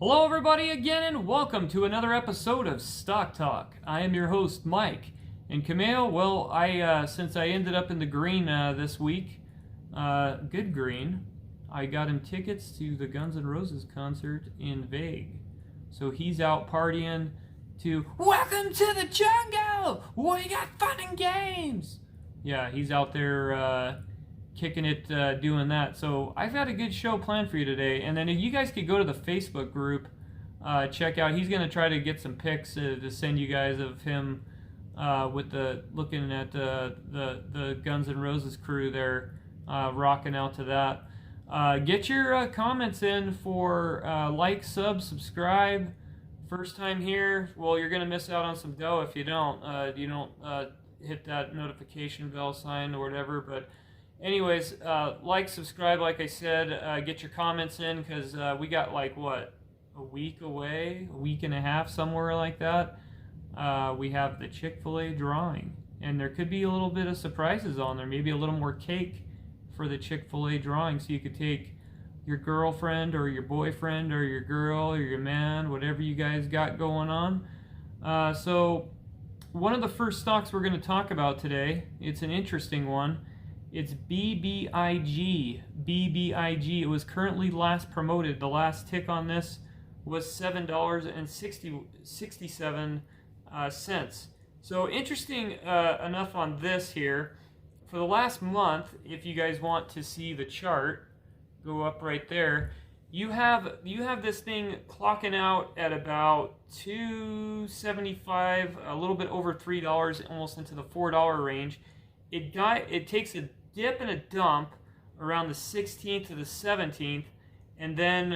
Hello everybody again and welcome to another episode of Stock Talk. I am your host Mike. And Camille, well, since I ended up in the green this week, good green, I got him tickets to the Guns N' Roses concert in Vague. So he's out partying to Welcome to the Jungle! We got fun and games! Yeah, he's out there kicking it, doing that. So I've got a good show planned for you today. And then if you guys could go to the Facebook group, check out, he's going to try to get some pics to send you guys of him looking at the Guns N' Roses crew there, rocking out to that. Get your comments in for like, subscribe. First time here, well, you're going to miss out on some dough if you don't hit that notification bell sign or whatever. But anyways, like, subscribe, like I said, get your comments in, because we got like, what, a week away, a week and a half, somewhere like that. We have the Chick-fil-A drawing, and there could be a little bit of surprises on there, maybe a little more cake for the Chick-fil-A drawing, so you could take your girlfriend or your boyfriend or your girl or your man, whatever you guys got going on. So one of the first stocks we're going to talk about today, it's an interesting one. It's BBIG. BBIG. It was currently last promoted. The last tick on this was $7.67. So interesting enough on this here. For the last month, if you guys want to see the chart, go up right there. You have this thing clocking out at about $2.75, a little bit over $3, almost into the $4 range. It takes a dip and a dump around the 16th to the 17th, and then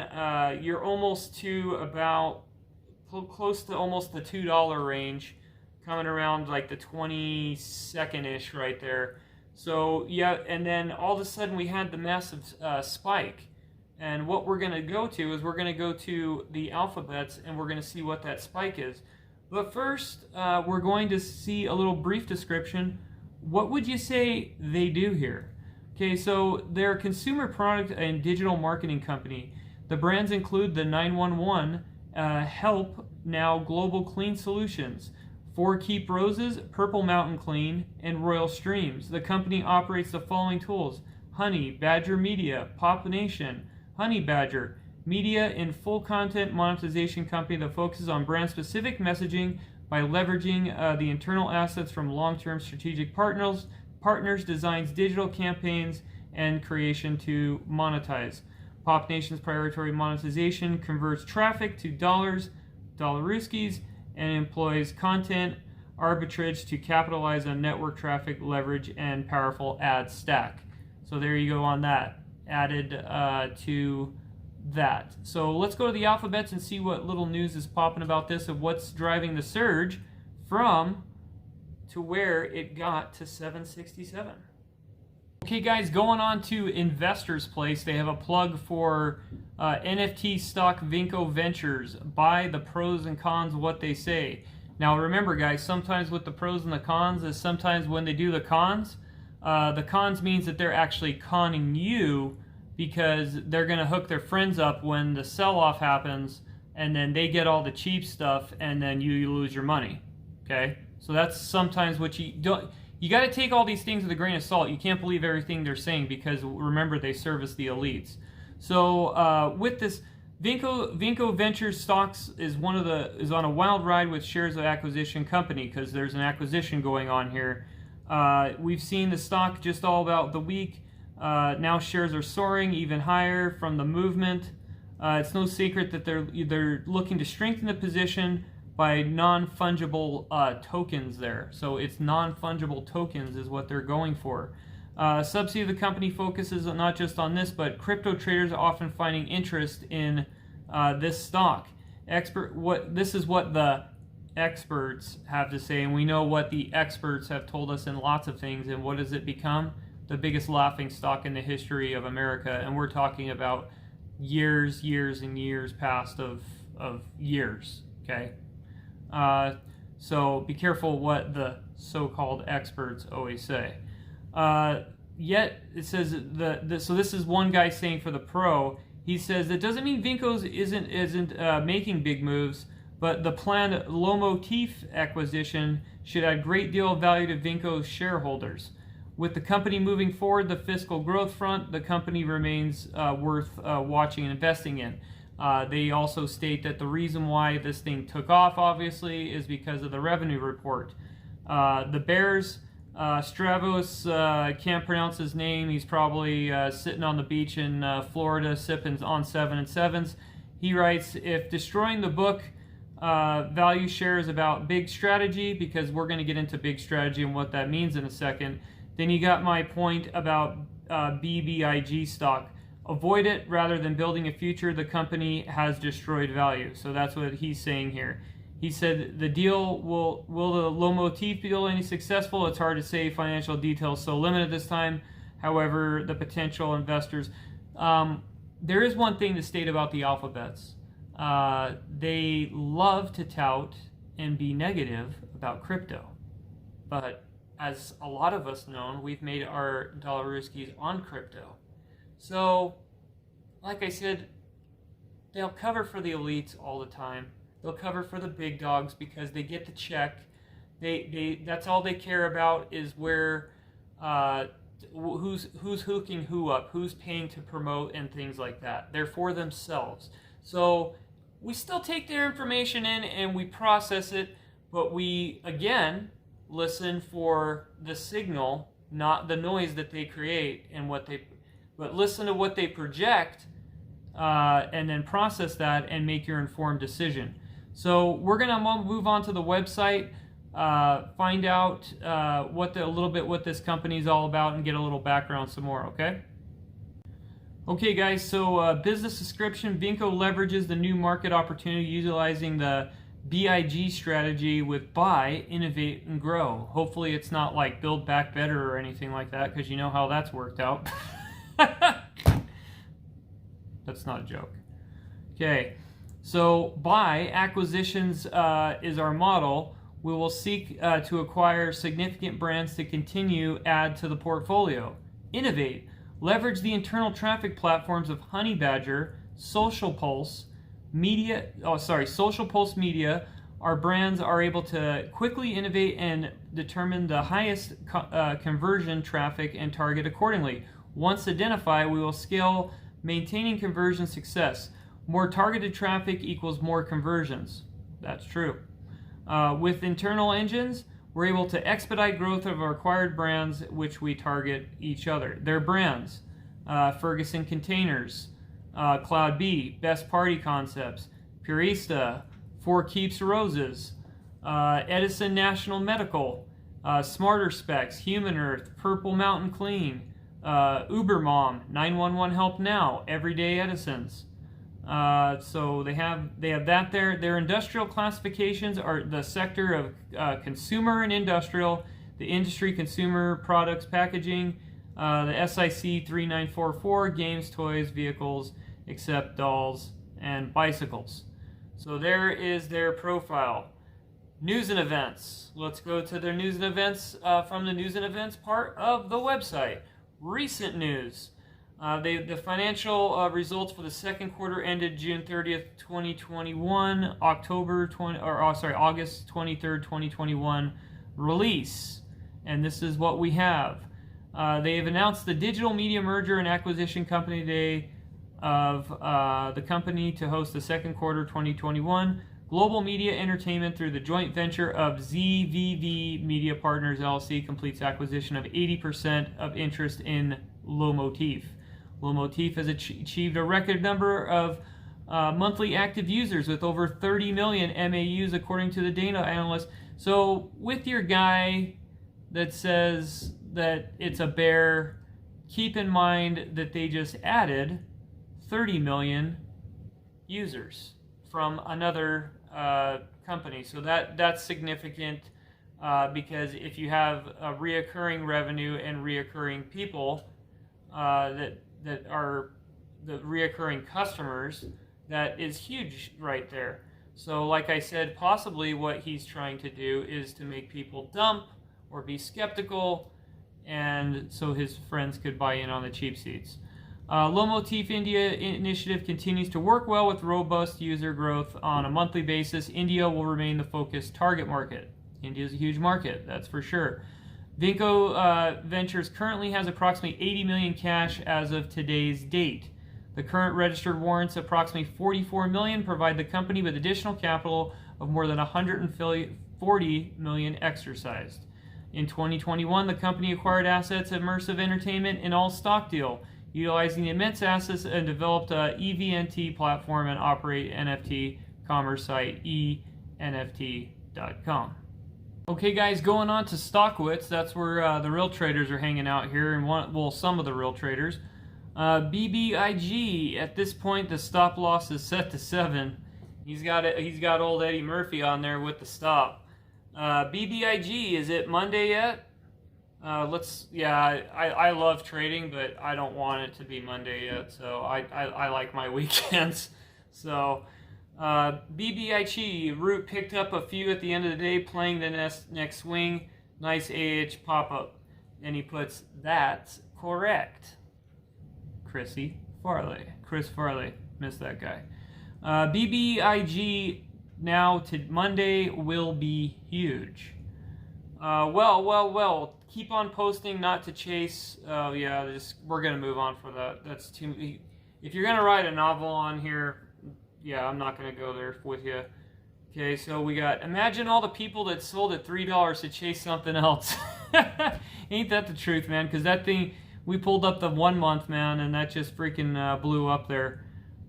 you're almost to about close to almost the $2 range, coming around like the 22nd-ish right there. So yeah, and then all of a sudden we had the massive spike, and what we're going to go to is we're going to go to the alphabets, and we're going to see what that spike is. But first, we're going to see a little brief description. What would you say they do here? Okay, so they're a consumer product and digital marketing company. The brands include the 911, Help Now Global Clean Solutions, For Keep Roses, Purple Mountain Clean, and Royal Streams. The company operates the following tools: Honey Badger Media, Pop Nation, Honey Badger, media and full content monetization company that focuses on brand-specific messaging by leveraging the internal assets from long-term strategic partners, designs digital campaigns and creation to monetize. Pop Nation's priority monetization converts traffic to dollars, dollaruskis, and employs content arbitrage to capitalize on network traffic leverage and powerful ad stack. So there you go on that, added to that. So let's go to the alphabets and see what little news is popping about this, of what's driving the surge from to where it got to 767. Okay guys, going on to Investors Place. They have a plug for NFT stock Vinco Ventures. Buy the pros and cons of what they say. Now remember guys, sometimes with the pros and the cons is sometimes when they do the cons means that they're actually conning you, because they're going to hook their friends up when the sell-off happens, and then they get all the cheap stuff, and then you lose your money. Okay? So that's sometimes what you don't... You got to take all these things with a grain of salt. You can't believe everything they're saying, because remember, they service the elites. So with this, Vinco Ventures stocks is on a wild ride with shares of acquisition company, because there's an acquisition going on here. We've seen the stock just all about the week. Now shares are soaring even higher from the movement. It's no secret that they're looking to strengthen the position by non-fungible tokens there. So it's non-fungible tokens is what they're going for. Subsidy of the company focuses not just on this, but crypto traders are often finding interest in this stock. This is what the experts have to say, and we know what the experts have told us in lots of things. And what does it become? The biggest laughing stock in the history of America, and we're talking about years and years past of years. Okay, so be careful what the so-called experts always say. Yet it says so this is one guy saying for the pro, He says that doesn't mean Vinco's isn't making big moves, but the planned Lomotif acquisition should add a great deal of value to Vinco's shareholders. With the company moving forward the fiscal growth front, the company remains worth watching and investing in. They also state that the reason why this thing took off, obviously, is because of the revenue report. The Bears, Stravos, can't pronounce his name. He's probably sitting on the beach in Florida sipping on 7 and 7s. He writes, if destroying the book value shares about big strategy, because we're going to get into big strategy and what that means in a second, then you got my point about BBIG stock. Avoid it rather than building a future. The company has destroyed value. So that's what he's saying here. He said the deal will the Lomotif deal any successful? It's hard to say. Financial details so limited this time. However, the potential investors. There is one thing to state about the alphabets. They love to tout and be negative about crypto, but as a lot of us know, we've made our Dollaruskis on crypto. So, like I said, they'll cover for the elites all the time. They'll cover for the big dogs because they get the check. That's all they care about is where who's hooking who up, who's paying to promote and things like that. They're for themselves. So we still take their information in and we process it, but we again listen for the signal, not the noise that they create and but listen to what they project and then process that and make your informed decision. So we're going to move on to the website, find out a little bit what this company is all about and get a little background some more, okay? Okay guys, so business description, Vinco leverages the new market opportunity utilizing the BIG strategy with buy, innovate, and grow. Hopefully it's not like build back better or anything like that, because you know how that's worked out. That's not a joke. Okay, so buy, acquisitions is our model. We will seek to acquire significant brands to continue add to the portfolio. Innovate, leverage the internal traffic platforms of Honey Badger, Social Pulse Media. Social Pulse Media. Our brands are able to quickly innovate and determine the highest conversion traffic and target accordingly. Once identified, we will scale, maintaining conversion success. More targeted traffic equals more conversions. That's true. With internal engines, we're able to expedite growth of our acquired brands, which we target each other. Their brands, Ferguson Containers, Cloud B, Best Party Concepts, Purista, Four Keeps Roses, Edison National Medical, Smarter Specs, Human Earth, Purple Mountain Clean, Uber Mom, 911 Help Now, Everyday Edison's. So they have that there. Their industrial classifications are the sector of consumer and industrial, the industry, consumer products, packaging, the SIC 3944, games, toys, vehicles, except dolls and bicycles. So there is their profile. News and events. Let's go to their news and events from the news and events part of the website. Recent news. The financial results for the second quarter ended June 30th, 2021, August 23rd, 2021 release. And this is what we have. They have announced the digital media merger and acquisition company today of the company to host the second quarter 2021 Global Media Entertainment through the joint venture of ZVV Media Partners LLC completes acquisition of 80% of interest in Lomotif. Lomotif has achieved a record number of monthly active users with over 30 million MAUs according to the data analyst. So with your guy that says that it's a bear, keep in mind that they just added 30 million users from another company. So that's significant because if you have a reoccurring revenue and reoccurring people that are the reoccurring customers, that is huge right there. So like I said, possibly what he's trying to do is to make people dump or be skeptical, and so his friends could buy in on the cheap seats. Low-motif India initiative continues to work well with robust user growth on a monthly basis. India will remain the focused target market. India is a huge market, that's for sure. Vinco Ventures currently has approximately 80 million cash as of today's date. The current registered warrants, approximately 44 million, provide the company with additional capital of more than 140 million exercised. In 2021, the company acquired assets of Immersive Entertainment in all-stock deal, utilizing the immense assets and developed a EVNT platform and operate NFT commerce site enft.com. Okay, guys, going on to Stockwitz. That's where the real traders are hanging out here, and some of the real traders. BBIG. At this point, the stop loss is set to 7. He's got old Eddie Murphy on there with the stop. BBIG. Is it Monday yet? I love trading, but I don't want it to be Monday yet. So I like my weekends. So. BBIG, Root picked up a few at the end of the day, playing the next swing. Nice AH pop-up. And he puts, that's correct. Chris Farley. Missed that guy. BBIG now to Monday will be huge. Well. Keep on posting, not to chase. We're going to move on for that. That's too... If you're going to write a novel on here... Yeah, I'm not going to go there with you. Okay, so we got, imagine all the people that sold at $3 to chase something else. Ain't that the truth, man? Because that thing, we pulled up the 1 month, man, and that just freaking blew up there.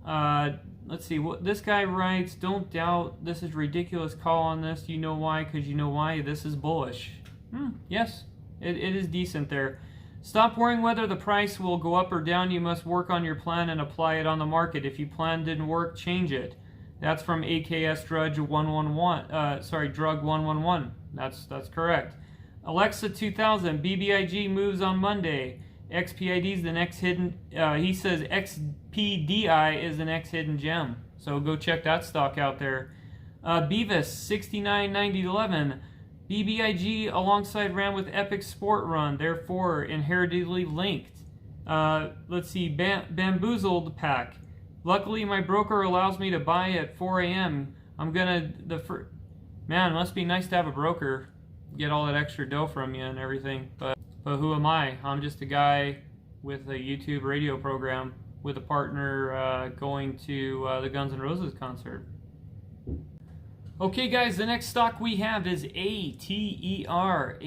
Let's see, what this guy writes, don't doubt, this is ridiculous call on this. You know why? Because you know why? This is bullish. Yes, it is decent there. Stop worrying whether the price will go up or down. You must work on your plan and apply it on the market. If your plan didn't work, change it. That's from AKS Drudge 111. Drug 111. That's correct. Alexa 2000. BBIG moves on Monday. XPID is the next hidden. He says XPDI is the next hidden gem. So go check that stock out there. Beavis 699011. BBIG alongside ran with Epic Sport Run, therefore inheritedly linked. Let's see, Bamboozled Pack. Luckily, my broker allows me to buy at 4 a.m. Man, it must be nice to have a broker. Get all that extra dough from you and everything. But who am I? I'm just a guy with a YouTube radio program with a partner going to the Guns N' Roses concert. Okay, guys, the next stock we have is ATER.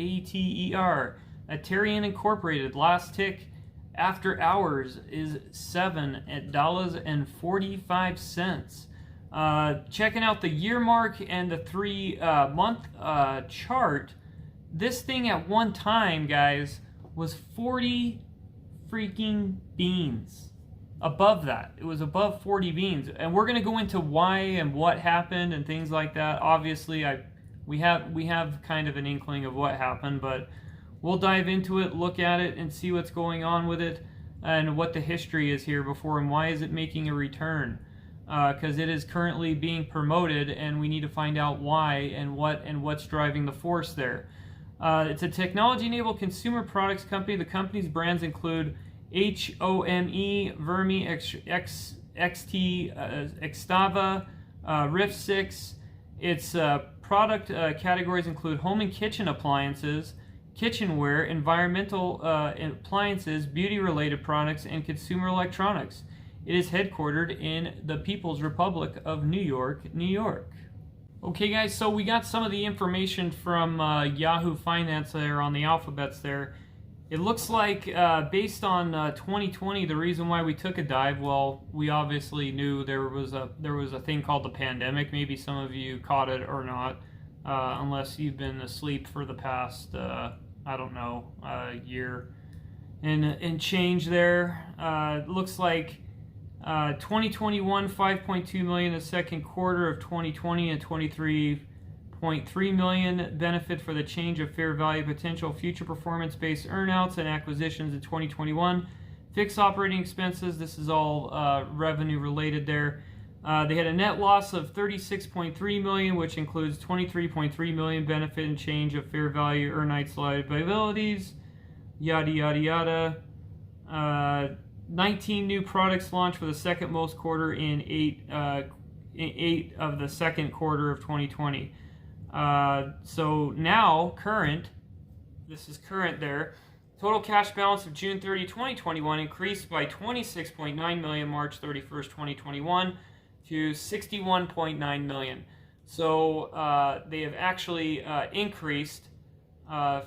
Atarian Incorporated. Last tick after hours is $7.45. Checking out the year mark and the 3-month chart. This thing at one time, guys, was 40 freaking beans. Above that, it was above 40 beans, and we're going to go into why and what happened and things like that. Obviously, we have kind of an inkling of what happened, but we'll dive into it, look at it, and see what's going on with it and what the history is here before and why is it making a return. Because it is currently being promoted, and we need to find out why and what's driving the force there. It's a technology-enabled consumer products company. The company's brands include HOME, Vermi, XT, Xtava, Rift 6. Its product categories include home and kitchen appliances, kitchenware, environmental appliances, beauty-related products, and consumer electronics. It is headquartered in the People's Republic of New York, New York. Okay, guys, so we got some of the information from Yahoo Finance there on the alphabets there. It looks like, based on 2020, the reason why we took a dive, well, we obviously knew there was a thing called the pandemic. Maybe some of you caught it or not, unless you've been asleep for the past, year and change there. It looks like 2021, 5.2 million the second quarter of 2020, and 23.3 million benefit for the change of fair value potential future performance-based earnouts and acquisitions in 2021. Fixed operating expenses, this is all revenue related there. They had a net loss of 36.3 million, which includes 23.3 million benefit and change of fair value earnouts liabilities, yada yada yada. 19 new products launched for the second most quarter in eight of the second quarter of 2020. So now, this is current there. Total cash balance of June 30, 2021 increased by 26.9 million March 31st, 2021 to 61.9 million. So they have actually increased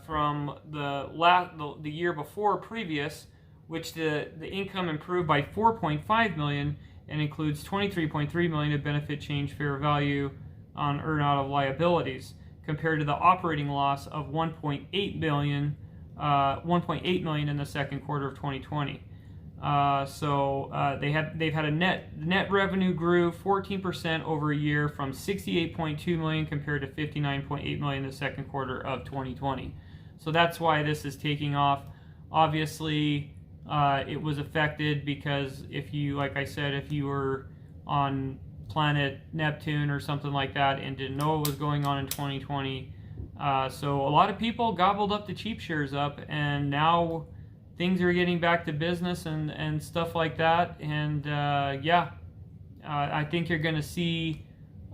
from the year before previous, which the income improved by 4.5 million and includes 23.3 million of benefit change fair value on earn-out of liabilities, compared to the operating loss of 1.8 million in the second quarter of 2020. They've had a net revenue grew 14% over a year from 68.2 million compared to 59.8 million in the second quarter of 2020. So that's why this is taking off. Obviously, it was affected because if you were on planet Neptune or something like that and didn't know what was going on in 2020, so a lot of people gobbled up the cheap shares up, and now things are getting back to business and stuff like that. And I think you're going to see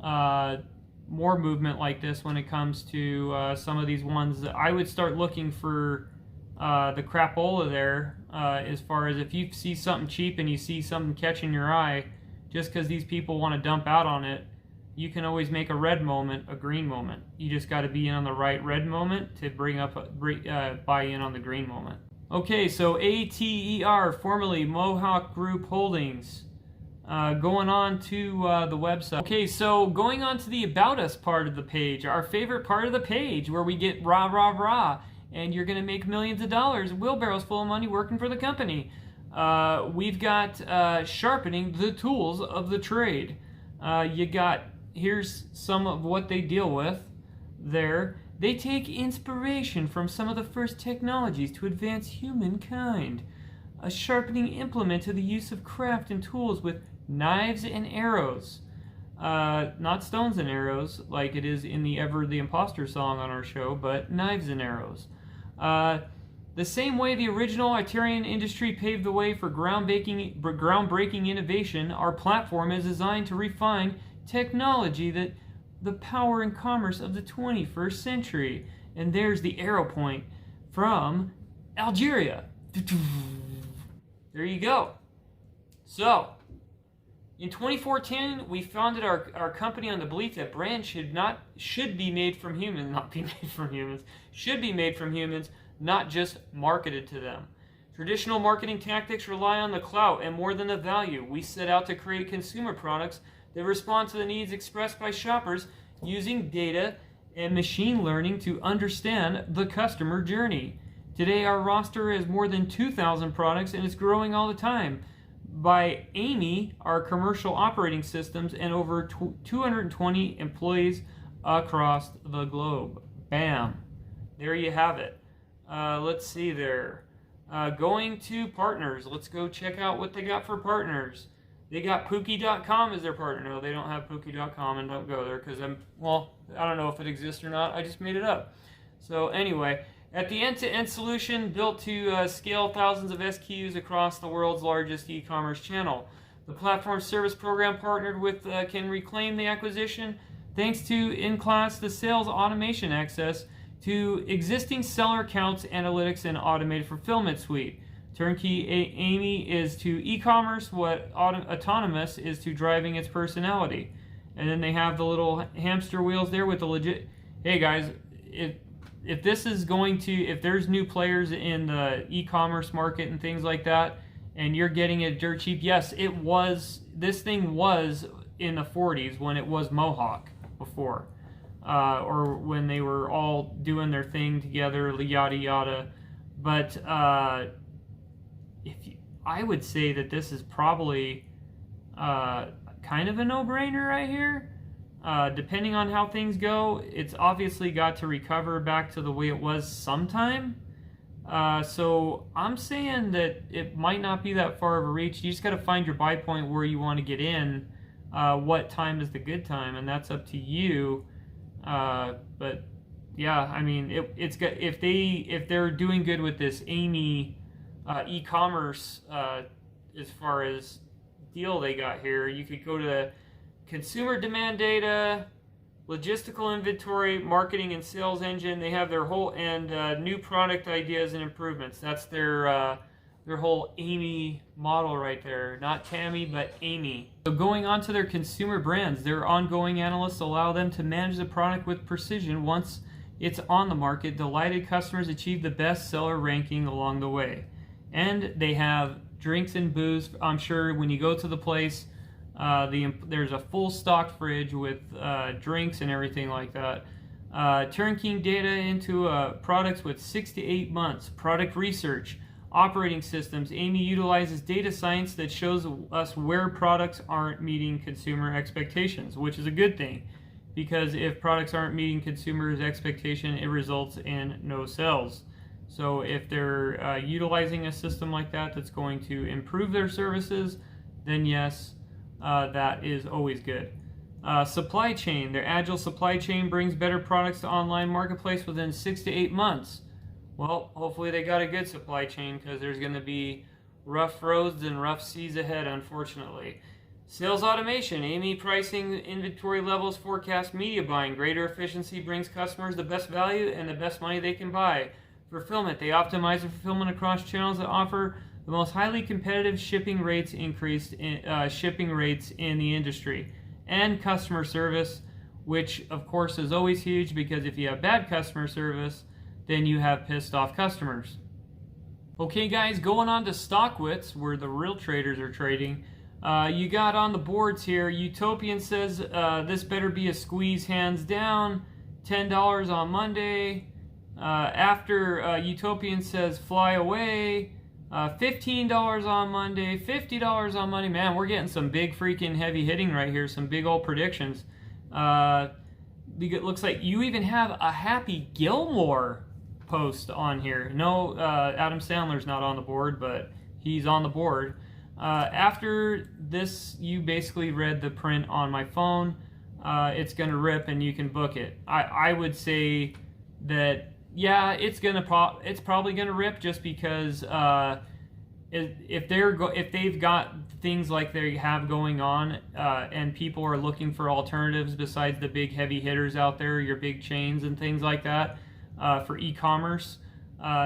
more movement like this when it comes to some of these ones. I would start looking for the crapola there, as far as if you see something cheap and you see something catching your eye, just because these people want to dump out on it, you can always make a red moment a green moment. You just got to be in on the right red moment to buy in on the green moment. Okay, so ATER, formerly Mohawk Group Holdings, going on to the website. Okay, so going on to the About Us part of the page, our favorite part of the page, where we get rah, rah, rah, and you're going to make millions of dollars, wheelbarrows full of money working for the company. We've got sharpening the tools of the trade. Here's some of what they deal with there. They take inspiration from some of the first technologies to advance humankind. A sharpening implement to the use of craft and tools with knives and arrows. Not stones and arrows like it is in the Ever the Imposter song on our show, but knives and arrows. The same way the original ATERian industry paved the way for groundbreaking innovation, our platform is designed to refine technology that the power and commerce of the 21st century. And there's the arrow point from Algeria. There you go. So, in 2014, we founded our company on the belief that brands should be made from humans, not just marketed to them. Traditional marketing tactics rely on the clout and more than the value. We set out to create consumer products that respond to the needs expressed by shoppers using data and machine learning to understand the customer journey. Today, our roster has more than 2,000 products and is growing all the time. By Amy, our commercial operating systems, and over 220 employees across the globe. Bam. There you have it. Let's see there. Going to partners. Let's go check out what they got for partners. They got Pookie.com as their partner. No, they don't have Pookie.com, and don't go there because I don't know if it exists or not. I just made it up. So anyway, at the end-to-end solution built to scale thousands of SKUs across the world's largest e-commerce channel. The platform service program partnered with can reclaim the acquisition thanks to in-class the sales automation access to existing seller accounts, analytics, and automated fulfillment suite. Turnkey Amy is to e-commerce what autonomous is to driving its personality. And then they have the little hamster wheels there with the legit. Hey guys, if there's new players in the e-commerce market and things like that, and you're getting it dirt cheap, yes, this thing was in the 40s when it was Mohawk before. Or when they were all doing their thing together, yada yada. But I would say that this is probably kind of a no-brainer right here. Depending on how things go, it's obviously got to recover back to the way it was sometime. So I'm saying that it might not be that far of a reach. You just got to find your buy point where you want to get in. What time is the good time, and that's up to you. But yeah, I mean, if they're doing good with this Amy e-commerce as far as deal they got here. You could go to consumer demand data, logistical inventory, marketing and sales engine. They have their whole, and new product ideas and improvements. That's their whole Amy model right there. Not Tammy, but Amy. So going on to their consumer brands, their ongoing analysts allow them to manage the product with precision once it's on the market. Delighted customers achieve the best seller ranking along the way. And they have drinks and booze. I'm sure when you go to the place, there's a full stock fridge with drinks and everything like that. Turnkey data into products with 6 to 8 months. Product research, operating systems. Amy utilizes data science that shows us where products aren't meeting consumer expectations, which is a good thing, because if products aren't meeting consumers' expectation, it results in no sales. So if they're utilizing a system like that that's going to improve their services, then yes, that is always good. Supply chain. Their agile supply chain brings better products to online marketplace within 6 to 8 months. Well, hopefully they got a good supply chain, because there's going to be rough roads and rough seas ahead, unfortunately. Sales automation. Amy pricing, inventory levels, forecast media buying. Greater efficiency brings customers the best value and the best money they can buy. Fulfillment. They optimize the fulfillment across channels that offer the most highly competitive shipping rates in the industry. And customer service, which of course is always huge, because if you have bad customer service, then you have pissed off customers. Okay guys, going on to Stockwits, where the real traders are trading. You got on the boards here, Utopian says this better be a squeeze hands down, $10 on Monday. After Utopian says fly away, $15 on Monday, $50 on Monday. Man, we're getting some big freaking heavy hitting right here, some big old predictions. It looks like you even have a Happy Gilmore post on here. No, Adam Sandler's not on the board, but he's on the board. After this, you basically read the print on my phone. It's gonna rip and you can book it. I would say that, yeah, it's probably gonna rip, just because if they've got things like they have going on, and people are looking for alternatives besides the big heavy hitters out there, your big chains and things like that, for e-commerce,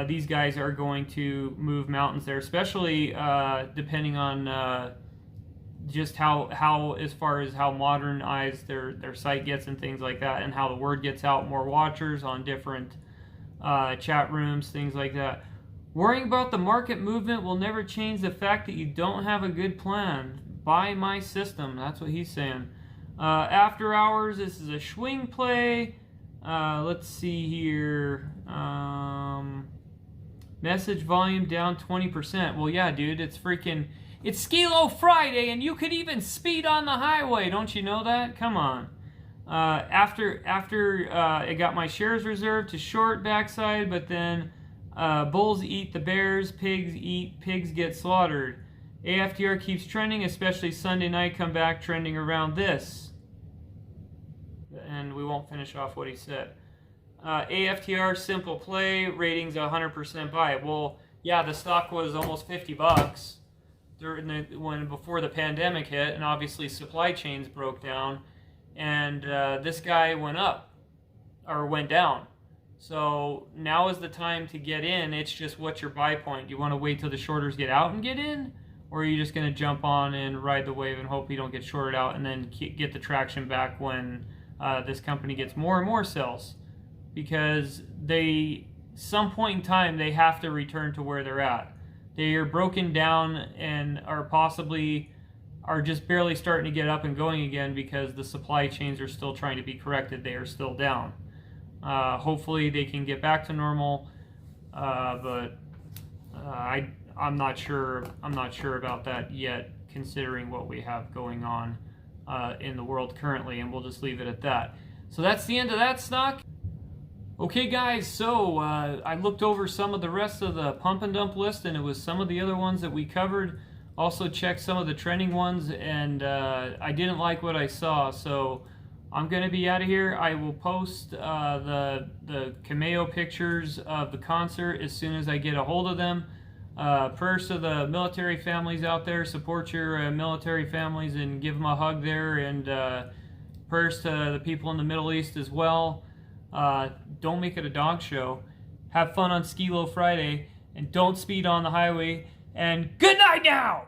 these guys are going to move mountains there, especially depending on just how as far as how modernized their site gets and things like that, and how the word gets out, more watchers on different chat rooms, things like that. Worrying about the market movement will never change the fact that you don't have a good plan. Buy my system. That's what he's saying. After hours, this is a swing play. Let's see here. Message volume down 20%. Well, yeah, dude, it's Skilo Friday, and you could even speed on the highway. Don't you know that? Come on. After I got my shares reserved to short backside, but then bulls eat the bears, pigs get slaughtered. AFTR keeps trending, especially Sunday night, come back trending around this. And we won't finish off what he said. AFTR simple play, ratings 100% buy. Well, yeah, the stock was almost $50 before the pandemic hit, and obviously supply chains broke down, and this guy went down. So now is the time to get in. It's just, what's your buy point? Do you want to wait till the shorters get out and get in? Or are you just going to jump on and ride the wave and hope you don't get shorted out, and then get the traction back when this company gets more and more sales? Because some point in time, they have to return to where they're at. They are broken down and are just barely starting to get up and going again, because the supply chains are still trying to be corrected. They are still down. Hopefully they can get back to normal, but I'm not sure about that yet, considering what we have going on in the world currently, and we'll just leave it at that. So that's the end of that stock. Okay guys, so I looked over some of the rest of the pump and dump list, and it was some of the other ones that we covered. Also checked some of the trending ones, and I didn't like what I saw, so I'm going to be out of here. I will post the cameo pictures of the concert as soon as I get a hold of them. Prayers to the military families out there. Support your military families and give them a hug there. And prayers to the people in the Middle East as well. Don't make it a dog show. Have fun on Skilo Friday. And don't speed on the highway. And good night now!